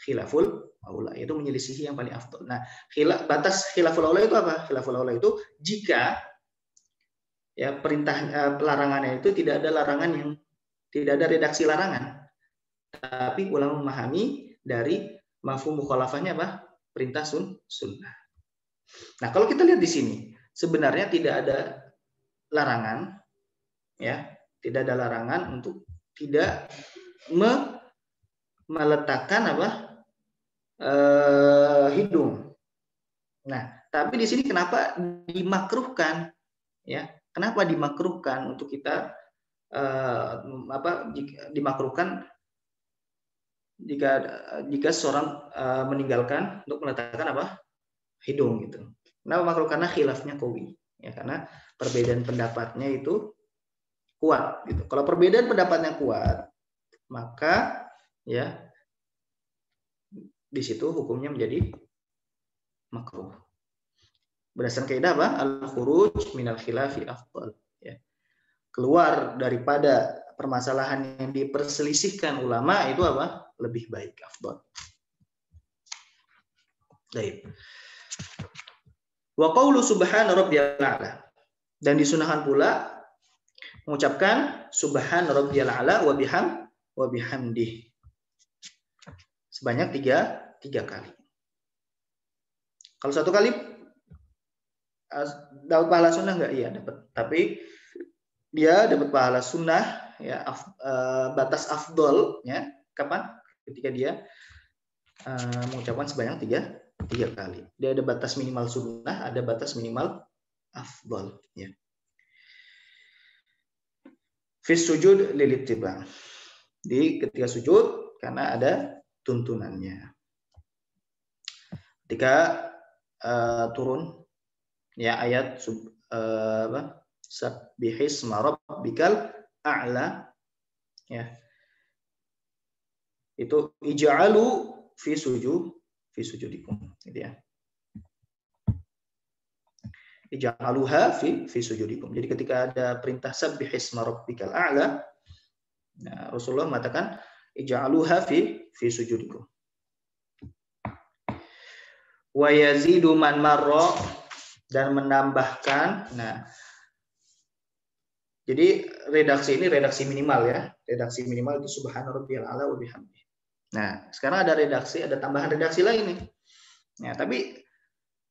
Khilaful aula itu menyelisihi yang paling afdal. Nah, batas khilaful aula itu apa? Khilaful aula itu jika ya perintah pelarangannya itu tidak ada larangan yang tidak ada redaksi larangan, tapi ulama memahami dari mafhum mukhalafahnya apa? Perintah sunnah. Nah, kalau kita lihat di sini sebenarnya tidak ada larangan, ya, tidak ada larangan untuk tidak meletakkan apa? Hidung. Nah, tapi di sini kenapa dimakruhkan? Ya, kenapa dimakruhkan untuk kita dimakruhkan jika seorang meninggalkan untuk meletakkan apa? Hidung gitu. Kenapa makruh? Karena khilafnya qawi. Ya, karena perbedaan pendapatnya itu kuat gitu. Kalau perbedaan pendapatnya kuat, maka ya di situ hukumnya menjadi makruh. Berdasarkan kaidah apa? Al-khuruj minal khilafi afdal. Ya. Keluar daripada permasalahan yang diperselisihkan ulama itu apa? Lebih baik, afdal. Baik. Wa qaulu subhana rabbiyal a'la. Dan disunahkan pula mengucapkan subhana rabbiyal a'la wa bihamdih. Sebanyak tiga kali. Kalau satu kali dapat pahala sunnah enggak? Iya, dapat. Tapi dia dapat pahala sunnah ya, batas afdol ya. Kapan? Ketika dia mengucapkan sebanyak tiga kali. Dia ada batas minimal sunnah, ada batas minimal afdol ya. Fi sujud lil ittiba. Di ketika sujud karena ada tuntunannya. Ketika turun ya ayat Sabbihisma rabbikal a'la ya. Itu ij'alu fi sujudikum gitu ya. Ij'aluha fi sujudikum. Jadi ketika ada perintah sabbihisma rabbikal a'la, nah, Rasulullah mengatakan ij'aluha fi sujudikum. Wa yazidu man marra, dan menambahkan. Nah, jadi redaksi ini redaksi minimal ya. Redaksi minimal itu subhana rabbiyal a'la wa bihamdih. Nah, sekarang ada tambahan redaksi lain nih. Nah, tapi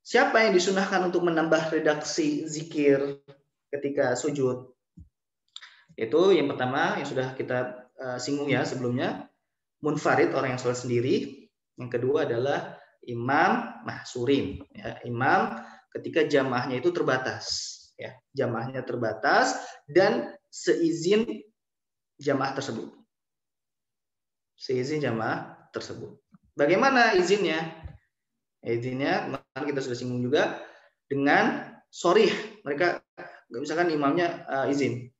siapa yang disunahkan untuk menambah redaksi zikir ketika sujud? Itu yang pertama yang sudah kita singgung ya sebelumnya, munfarid, orang yang sholat sendiri. Yang kedua adalah imam mahsurin, ya, imam ketika jamaahnya itu terbatas, ya, jamaahnya terbatas dan seizin jamaah tersebut. Seizin jamaah tersebut. Bagaimana izinnya? Izinnya kemarin kita sudah singgung juga dengan sorih. Mereka misalkan imamnya izin.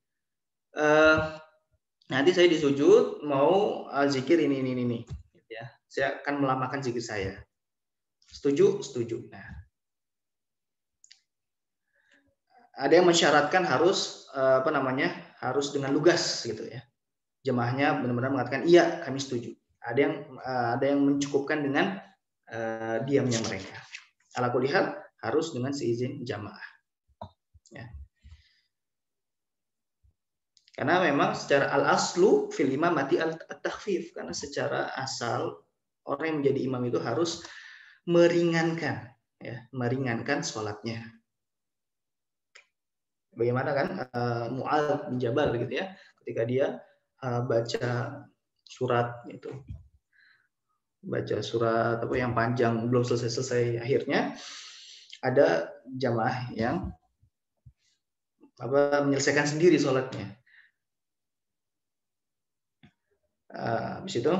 Nanti saya disujud mau zikir ini. Ya, saya akan melamakan zikir saya. Setuju? Setuju. Nah, ada yang mensyaratkan harus harus dengan lugas gitu ya. Jemaahnya benar-benar mengatakan iya, kami setuju. Ada yang mencukupkan dengan diamnya mereka. Ala kulli hal harus dengan seizin jamaah. Ya. Karena memang secara al-aslu fil imamati at-takhfif, karena secara asal orang yang menjadi imam itu harus meringankan, ya, meringankan sholatnya. Bagaimana kan Mu'adz bin Jabal gitu ya, ketika dia baca surat itu, baca surat apa yang panjang belum selesai akhirnya ada jamaah yang menyelesaikan sendiri sholatnya. Habis itu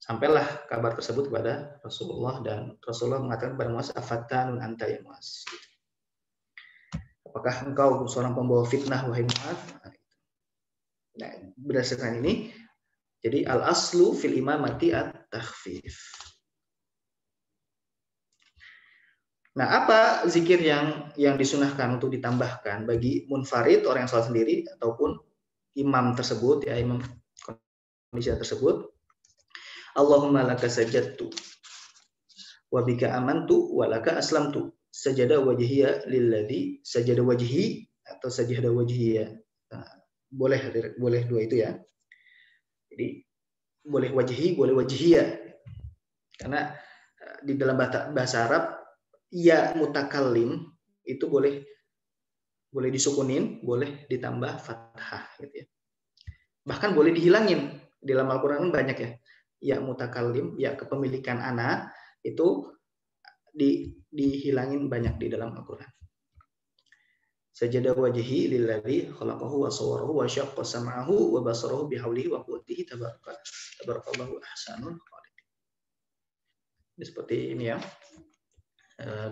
sampailah kabar tersebut kepada Rasulullah dan Rasulullah mengatakan kepada Mu'adz, afattanun anta ya Mu'adz. Apakah engkau seorang pembawa fitnah wahai Mu'adz? Nah, berdasarkan ini, jadi al-aslu fil imamati at-takhfif. Nah, apa zikir yang disunahkan untuk ditambahkan bagi munfarid, orang yang sholat sendiri, ataupun imam tersebut, ya, imam kondisi tersebut? Allahumma laka sajadtu wa bika amantu wa laka aslamtu sajada wajhiya lilladzi sajada wajhi atau sajada wajhiya. Nah, boleh dua itu ya. Jadi boleh wajhi, boleh wajhiya. Karena di dalam bahasa Arab ya mutakallim itu boleh disukunin, boleh ditambah fathah gitu ya. Bahkan boleh dihilangin. Di dalam Al-Qur'an banyak ya. Ya mutakallim, ya kepemilikan ana itu dihilangin banyak di dalam Al-Qur'an. Sajada wajhi lilladzi khalaqahu wa sawwarahu wa syaqqa sam'ahu wa basarahu bihaulihi wa quwwatihi tabarakallahu ahsanul khaliqin. Seperti ini ya.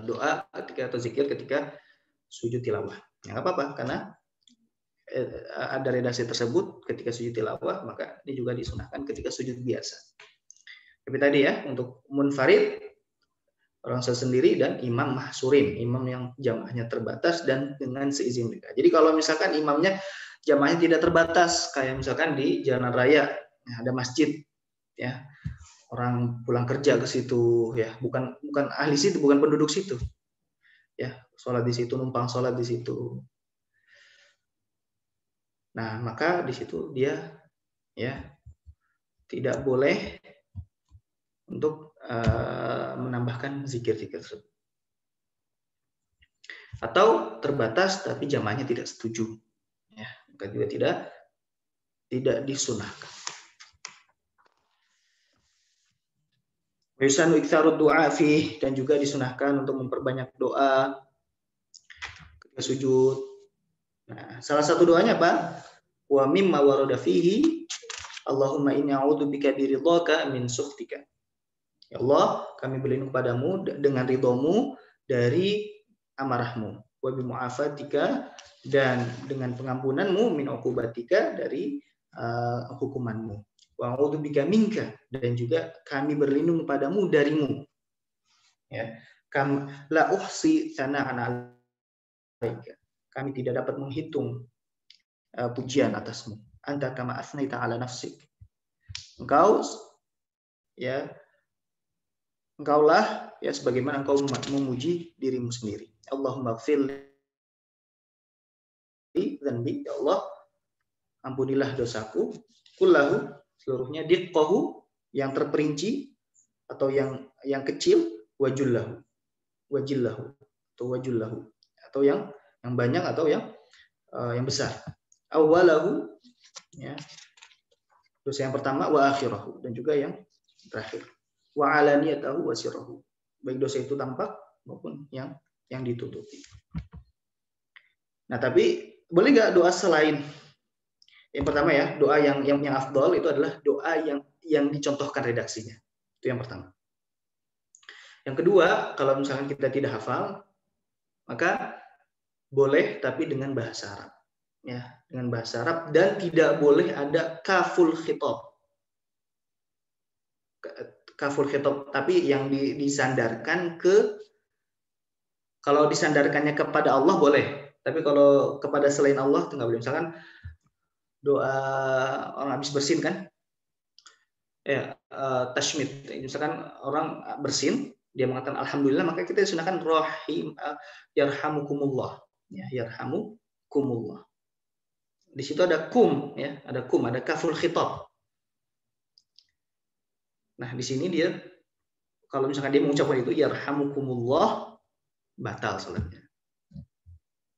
Doa ketika atau zikir ketika sujud tilawah. Enggak apa-apa karena ada redaksi tersebut ketika sujud tilawah, maka ini juga disunahkan ketika sujud biasa. Tapi tadi ya, untuk munfarid, orang sendiri, dan imam mahsurin, imam yang jamaahnya terbatas dan dengan seizin mereka. Jadi kalau misalkan imamnya jamaahnya tidak terbatas, kayak misalkan di jalan raya ada masjid, ya orang pulang kerja ke situ, ya bukan ahli situ, bukan penduduk situ, ya sholat di situ, numpang sholat di situ. Nah maka di situ dia ya tidak boleh untuk menambahkan zikir-zikir tersebut. Atau terbatas tapi jamaahnya tidak setuju, ya maka juga tidak disunahkan. Yusanu iktsarud du'a fi, dan juga disunahkan untuk memperbanyak doa ketika sujud. Nah, salah satu doanya apa? Wa mimma warada fihi Allahumma inni a'udzubika biridhaka min sukhtika. Ya Allah, kami berlindung padamu dengan ridhomu dari amarahmu. Wa bi mu'afatika, dan dengan pengampunanmu, min uqubatika, dari hukumanmu. Wa a'udzubika minka, dan juga kami berlindung padamu darimu. Ya, kam la uhsi sana'an 'alaika. Kami tidak dapat menghitung pujian atasmu. Anta kama asnaita ala nafsik. Engkau ya, engkaulah ya sebagaimana engkau memuji dirimu sendiri. Allahumma ighfir li dzanbi, ya Allah ampunilah dosaku, kullahu, seluruhnya, diqqahu, yang terperinci atau yang kecil, wajullahu, atau wajullahu, atau yang banyak atau yang besar. Awalahu, ya, dosa yang pertama, wa akhirahu, dan juga yang terakhir. Wa alaniyatahu wa sirrahu, baik dosa itu tampak maupun yang ditutupi. Nah, tapi boleh nggak doa selain yang pertama ya, doa yang afdal itu adalah doa yang dicontohkan redaksinya. Itu yang pertama. Yang kedua, kalau misalkan kita tidak hafal, maka boleh tapi dengan bahasa Arab. Ya, dengan bahasa Arab, dan tidak boleh ada kaful khitab. Kaful khitab, tapi yang disandarkan kalau disandarkannya kepada Allah boleh, tapi kalau kepada selain Allah itu nggak boleh. Misalkan doa orang habis bersin kan, ya tashmid, misalkan orang bersin dia mengatakan alhamdulillah, maka kita disunahkan rahim yarhamukumullah, ya yarhamukumullah. Di situ ada kum, ya ada kaful khitab. Nah di sini dia kalau misalkan dia mengucapkan itu yarhamukumullah, batal salatnya,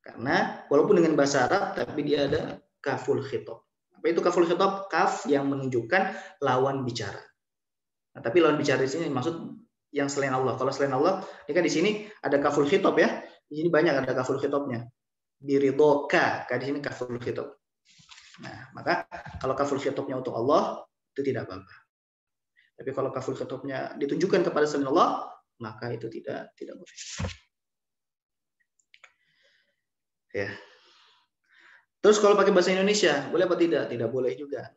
karena walaupun dengan bahasa Arab tapi dia ada kaful khitab. Apa itu kaful khitab? Kaf yang menunjukkan lawan bicara. Nah, tapi lawan bicara di sini maksud yang selain Allah. Kalau selain Allah, ini kan di sini ada kaful khitab ya. Di sini banyak ada kaful khitabnya. Biridhoka, di sini kaful khitab. Nah, maka kalau kaful khitabnya untuk Allah itu tidak apa-apa. Tapi kalau kaful khitabnya ditunjukkan kepada selain Allah, maka itu tidak boleh. Ya. Terus kalau pakai bahasa Indonesia, boleh apa tidak? Tidak boleh juga.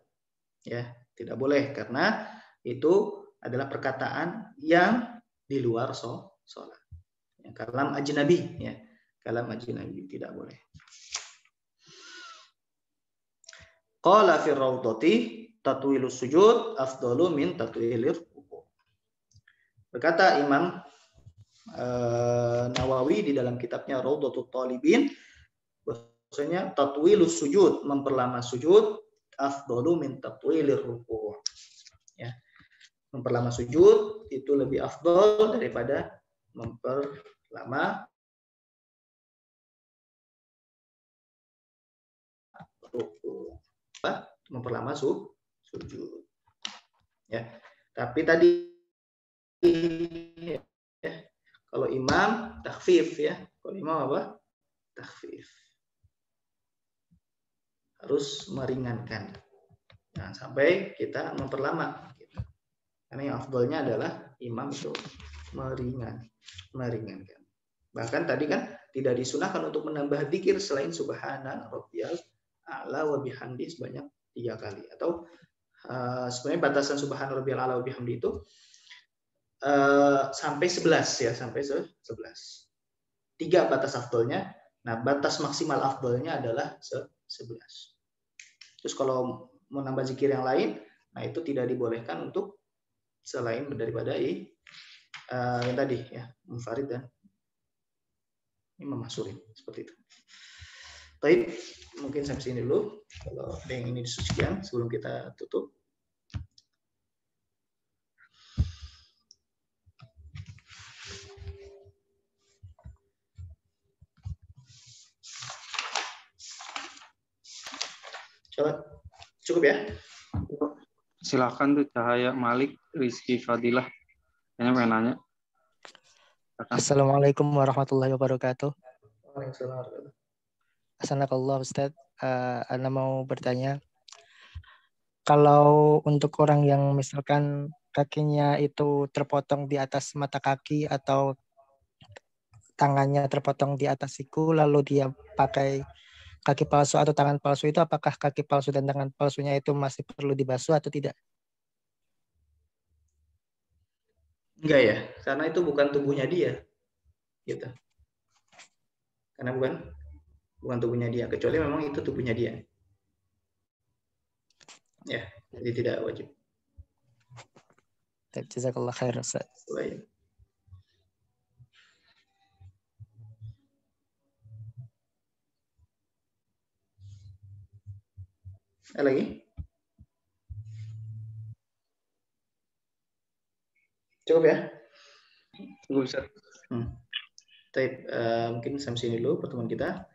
Ya, tidak boleh karena itu adalah perkataan yang di luar sholat. Ya, kalam ajnabi, ya. Kalam ajnabi tidak boleh. Qala fi raudhati tatwilus sujud afdalu min tatwilir ruku'. Berkata Imam Nawawi di dalam kitabnya Raudhatut Talibin, bahwasanya tatwilus sujud, memperlama sujud, afdalu min tatwilir ruku'. Ya. Memperlama sujud itu lebih afdal daripada memperlama ruku'. Memperlama sujud. Ya. Tapi tadi ya, kalau imam takhfif, ya. Kalau imam apa? Takhfif. Harus meringankan. Jangan sampai kita memperlama. Karena yang afdalnya adalah imam itu meringankan. Bahkan tadi kan tidak disunahkan untuk menambah zikir selain subhana rabbiyal a'la wa bihamdi sebanyak 3 kali. Atau sebenarnya batasan subhana rabbiyal a'la wa bihamdi itu sampai 11 ya, sampai 11. 3 batas afdolnya. Nah, batas maksimal afdolnya adalah 11. Terus kalau mau nambah zikir yang lain, nah itu tidak dibolehkan untuk selain daripada yang tadi ya, munfarid dan Imam Mansuri, seperti itu. Baik, mungkin sampai sini dulu. Kalau ada yang ini disucikan sebelum kita tutup. Coba cukup ya. Silakan tuh Cahaya Malik Rizky Fadilah. Kayaknya pengen nanya. Assalamualaikum warahmatullahi wabarakatuh. Waalaikumsalam. Assalamualaikum Ustaz. Ana mau bertanya, kalau untuk orang yang misalkan kakinya itu terpotong di atas mata kaki atau tangannya terpotong di atas siku, lalu dia pakai kaki palsu atau tangan palsu, itu apakah kaki palsu dan tangan palsunya itu masih perlu dibasuh atau tidak? Enggak ya, karena itu bukan tubuhnya dia, gitu. Karena bukan tubuhnya dia, kecuali memang itu tubuhnya dia. Ya, jadi tidak wajib. Jazakallah khair, Ustaz. Baik. Ada lagi? Cukup ya? Cukup, Ustaz. Mungkin sampai sini dulu pertemuan kita.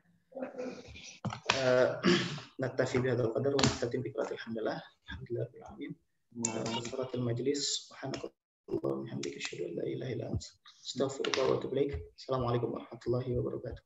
Naktafi bihadzal qadar wa nastatim bi qiratil hamdalah. Alhamdulillahil alamin. Qiratul majlis. Subhanallahi wa bihamdihi asyhadu an la ilaha illa anta astaghfiruka wa atubu ilaik. Assalamualaikum warahmatullahi wabarakatuh.